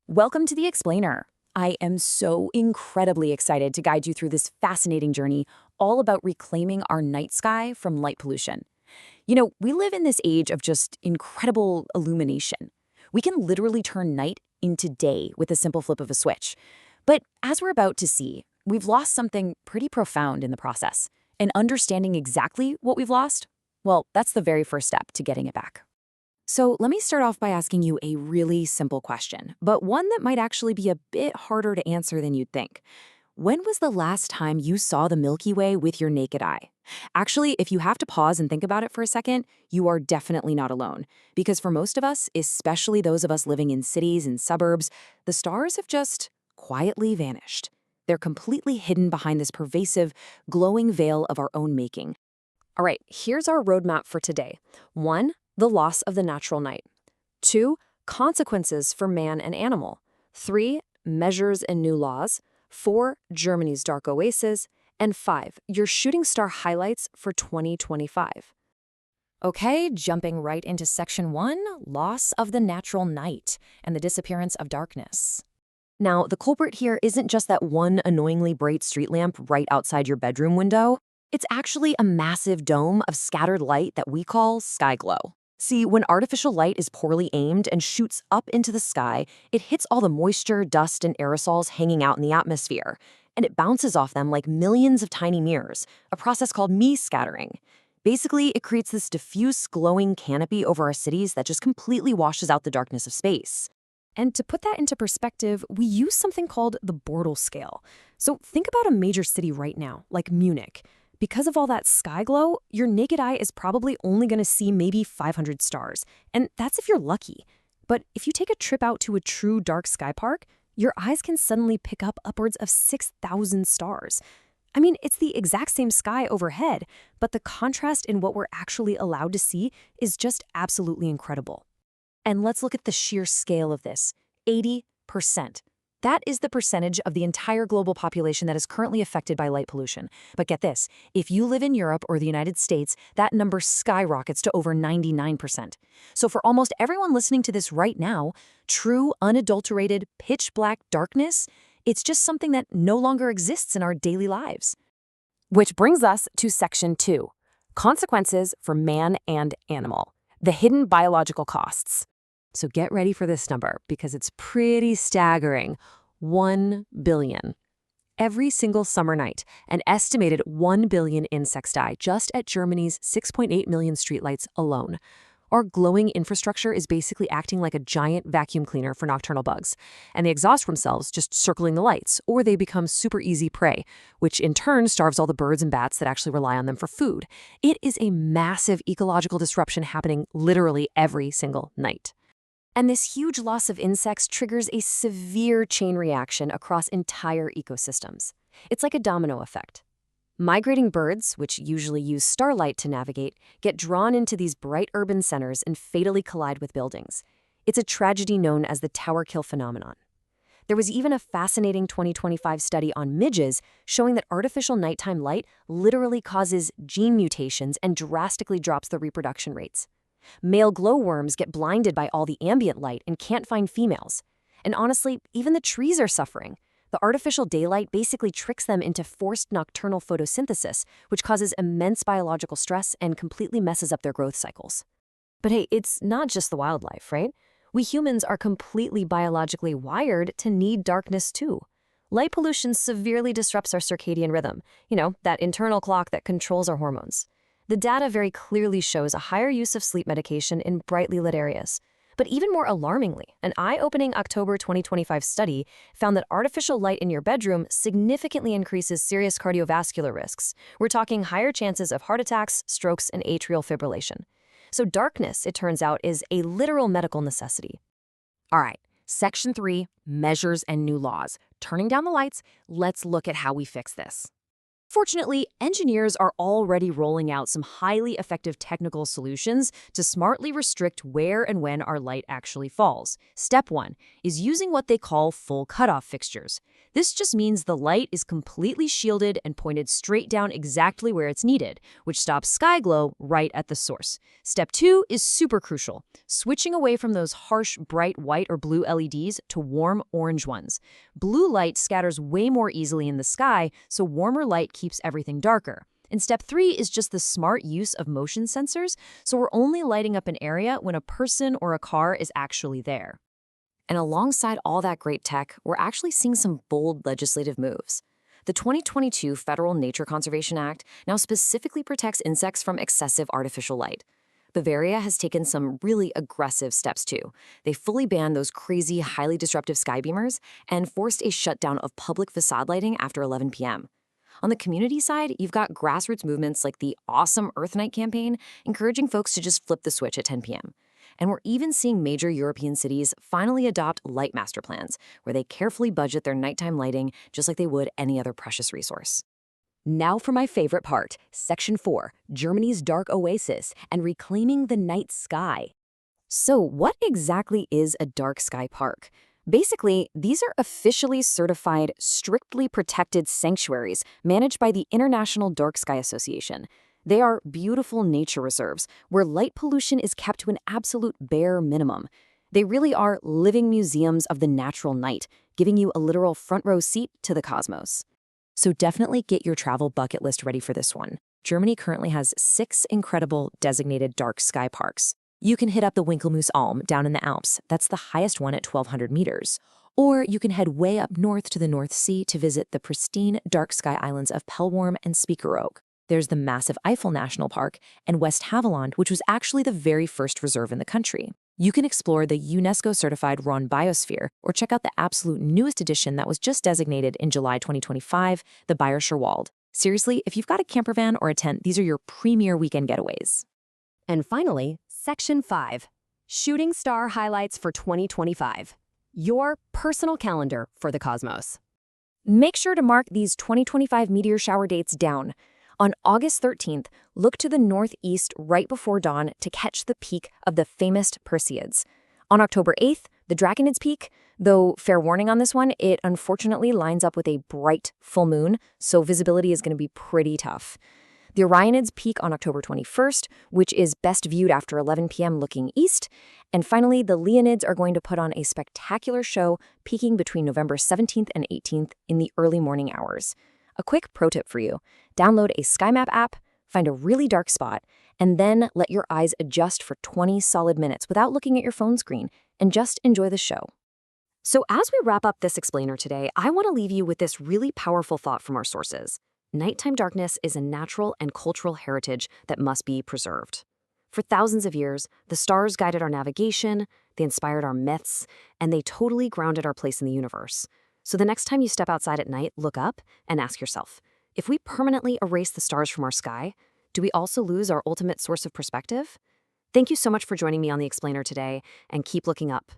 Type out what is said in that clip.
Welcome to The Explainer. I am so incredibly excited to guide you through this fascinating journey all about reclaiming our night sky from light pollution. We live in this age of just incredible illumination. We can literally turn night into day with a simple flip of a switch. But as we're about to see, we've lost something pretty profound in the process. And understanding exactly what we've lost, well, that's the very first step to getting it back. So let me start off by asking you a really simple question, but one that might actually be a bit harder to answer than you'd think. When was the last time you saw the Milky Way with your naked eye? Actually, if you have to pause and think about it for a second, you are definitely not alone. Because for most of us, especially those of us living in cities and suburbs, the stars have just quietly vanished. They're completely hidden behind this pervasive, glowing veil of our own making. All right, here's our roadmap for today. 1. The loss of the natural night. 2. Consequences for man and animal. 3. Measures and new laws. 4. Germany's dark oasis. And 5. Your shooting star highlights for 2025. Okay, jumping right into section 1, loss of the natural night and the disappearance of darkness. Now, the culprit here isn't just that one annoyingly bright street lamp right outside your bedroom window. It's actually a massive dome of scattered light that we call sky glow. See, when artificial light is poorly aimed and shoots up into the sky, it hits all the moisture, dust, and aerosols hanging out in the atmosphere, and it bounces off them like millions of tiny mirrors, a process called me-scattering. Basically, it creates this diffuse, glowing canopy over our cities that just completely washes out the darkness of space. And to put that into perspective, we use something called the Bortle scale. So think about a major city right now, like Munich. Because of all that sky glow, your naked eye is probably only going to see maybe 500 stars, and that's if you're lucky. But if you take a trip out to a true dark sky park, your eyes can suddenly pick up upwards of 6,000 stars. I mean, it's the exact same sky overhead, but the contrast in what we're actually allowed to see is just absolutely incredible. And let's look at the sheer scale of this. 80%. That is the percentage of the entire global population that is currently affected by light pollution. But get this, if you live in Europe or the United States, that number skyrockets to over 99%. So for almost everyone listening to this right now, true, unadulterated, pitch black darkness, it's just something that no longer exists in our daily lives. Which brings us to section 2, consequences for man and animal, the hidden biological costs. So get ready for this number because it's pretty staggering. 1 billion. Every single summer night, an estimated 1 billion insects die just at Germany's 6.8 million streetlights alone. Our glowing infrastructure is basically acting like a giant vacuum cleaner for nocturnal bugs, and they exhaust themselves just circling the lights, or they become super easy prey, which in turn starves all the birds and bats that actually rely on them for food. It is a massive ecological disruption happening literally every single night. And this huge loss of insects triggers a severe chain reaction across entire ecosystems. It's like a domino effect. Migrating birds, which usually use starlight to navigate, get drawn into these bright urban centers and fatally collide with buildings. It's a tragedy known as the tower kill phenomenon. There was even a fascinating 2025 study on midges showing that artificial nighttime light literally causes gene mutations and drastically drops the reproduction rates. Male glowworms get blinded by all the ambient light and can't find females. And honestly, even the trees are suffering. The artificial daylight basically tricks them into forced nocturnal photosynthesis, which causes immense biological stress and completely messes up their growth cycles. But hey, it's not just the wildlife, right? We humans are completely biologically wired to need darkness too. Light pollution severely disrupts our circadian rhythm, that internal clock that controls our hormones. The data very clearly shows a higher use of sleep medication in brightly lit areas. But even more alarmingly, an eye-opening October 2025 study found that artificial light in your bedroom significantly increases serious cardiovascular risks. We're talking higher chances of heart attacks, strokes, and atrial fibrillation. So darkness, it turns out, is a literal medical necessity. All right, section 3, measures and new laws. Turning down the lights, let's look at how we fix this. Fortunately, engineers are already rolling out some highly effective technical solutions to smartly restrict where and when our light actually falls. Step 1 is using what they call full cutoff fixtures. This just means the light is completely shielded and pointed straight down exactly where it's needed, which stops sky glow right at the source. Step 2 is super crucial, switching away from those harsh, bright white or blue LEDs to warm orange ones. Blue light scatters way more easily in the sky, so warmer light keeps everything darker. And step 3 is just the smart use of motion sensors, so we're only lighting up an area when a person or a car is actually there. And alongside all that great tech, we're actually seeing some bold legislative moves. The 2022 Federal Nature Conservation Act now specifically protects insects from excessive artificial light. Bavaria has taken some really aggressive steps too. They fully banned those crazy, highly disruptive sky beamers and forced a shutdown of public facade lighting after 11 p.m. On the community side, you've got grassroots movements like the Awesome Earth Night campaign encouraging folks to just flip the switch at 10 p.m. And we're even seeing major European cities finally adopt light master plans, where they carefully budget their nighttime lighting just like they would any other precious resource. Now for my favorite part, Section 4, Germany's Dark Oasis and Reclaiming the Night Sky. So what exactly is a dark sky park? Basically, these are officially certified, strictly protected sanctuaries managed by the International Dark Sky Association. They are beautiful nature reserves where light pollution is kept to an absolute bare minimum. They really are living museums of the natural night, giving you a literal front row seat to the cosmos. So definitely get your travel bucket list ready for this one. Germany currently has 6 incredible designated dark sky parks. You can hit up the Winkelmoos Alm down in the Alps. That's the highest one at 1,200 meters. Or you can head way up north to the North Sea to visit the pristine dark sky islands of Pellworm and Spiekeroog. There's the massive Eifel National Park and West Haveland, which was actually the very first reserve in the country. You can explore the UNESCO-certified Ron Biosphere or check out the absolute newest edition that was just designated in July 2025, the Bayerischer Wald. Seriously, if you've got a camper van or a tent, these are your premier weekend getaways. And finally, Section 5, Shooting Star Highlights for 2025. Your personal calendar for the cosmos. Make sure to mark these 2025 meteor shower dates down. On August 13th, look to the northeast right before dawn to catch the peak of the famous Perseids. On October 8th, the Draconids peak, though fair warning on this one, it unfortunately lines up with a bright full moon, so visibility is going to be pretty tough. The Orionids peak on October 21st, which is best viewed after 11 p.m. looking east. And finally, the Leonids are going to put on a spectacular show peaking between November 17th and 18th in the early morning hours. A quick pro tip for you: download a SkyMap app, find a really dark spot, and then let your eyes adjust for 20 solid minutes without looking at your phone screen, and just enjoy the show. So as we wrap up this explainer today, I want to leave you with this really powerful thought from our sources. Nighttime darkness is a natural and cultural heritage that must be preserved. For thousands of years, the stars guided our navigation, they inspired our myths, and they totally grounded our place in the universe. So the next time you step outside at night, look up and ask yourself, if we permanently erase the stars from our sky, do we also lose our ultimate source of perspective? Thank you so much for joining me on The Explainer today, and keep looking up.